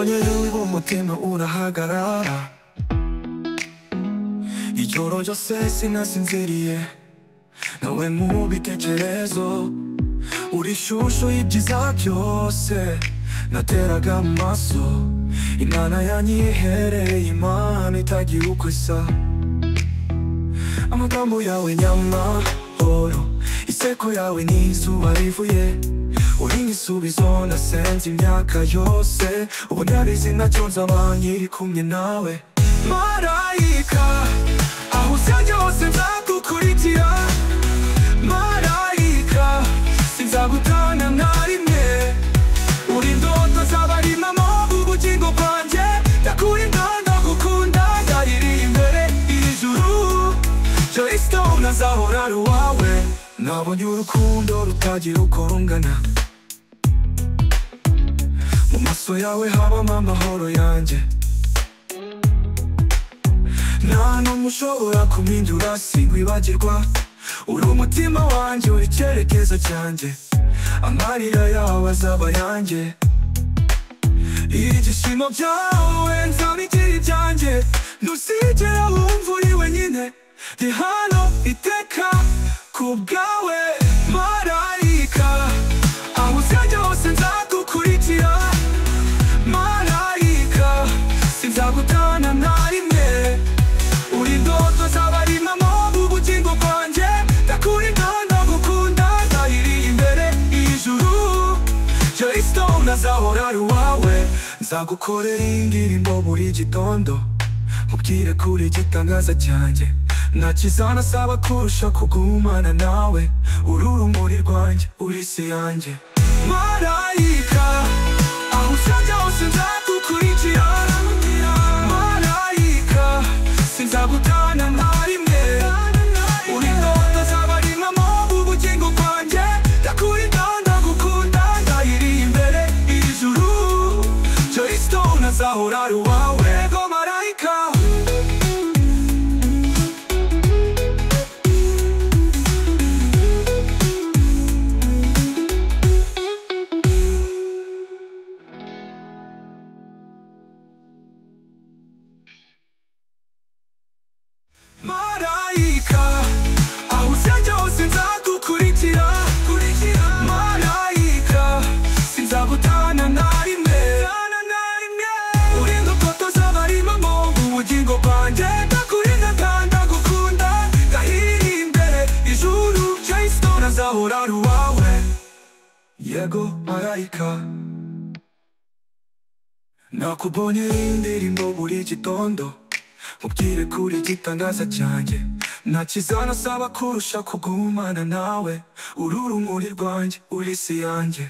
nakubonye rero umutima urahagarara. Ijoro ryose sinasinziriye, nawe mu bitekerezo. Uri ishusho y'ibyiza byose nateraga amaso. Imana yanyihereye, Imana itagira uko isa. Amagambo yawe nyamahoro, iseko yawe ni izuba rivuye. Uri nk'isubizo nasenze imyaka yose, ubu ndabizi ntacyo nzaba nkiri kumwe nawe. Marayika, aho uzajya hose nzagukurikira. Marayika, sinzagutana na rimwe. Uri indoto z'abarimamo ubugingo bwanjye. Ndakurinda ndagukunda, ndariri imbere y'ijuru. Joy Stone azahora ari uwawe. Nabonye urukundo rutagira uko rungana. Mu maso yawe habamo amahoro yanjye. Nta n'umwe ushobora kumpindura, sinkwibagirwa. Uri umutima wanjye, uri icyerekezo cyanjye. Amarira yawe azaba yanjye. Ibyishimo byawe nzabigira ibyanjye. Ntuzigera wumva uri wenyine, ndi hano iteka kubwawe. Marayika, aho uzajya hose nzagukurikira. Marayika, sinzagutana na rimwe. Uri indoto z'abarimamo ubugingo bwanjye. Ndakurinda ndagukunda, ndariri imbere y'ijuru. Joy Stone azahora ari uwawe. Nzagukorera indirimbo buri gitondo, nkubwire kuri igitangaza cyanjye. Nta kizanasaba kurusha kugumana nawe. Uri urumuri rwanjye, uri isi yanjye. Marayika, aho uzajya hose nzagukurikira. Marayika, sinzagutana na rimwe. Uri indoto z'abarimamo ubugingo bwanjye. Ndakurinda ndagukunda, ndariri imbere y'ijuru. Joy Stone azahora ari uwawe. Ego marayika, Marayika, aho uzajya hose nzagukurikira. Marayika, sinzagutana na rimwe. Uri indoto z'abarimamo ubugingo bwanjye. Ndakurinda ndagukunda, ndahiri imbere y'ijuru. Joy Stone azahora ari uwawe. Yego marayika, nakubonye indirimbo buri gitondo, nkubwire kuri igitangaza cyanjye. Nta kizanasaba kurusha kugumana nawe. Uri urumuri rwanjye, uri isi yanjye.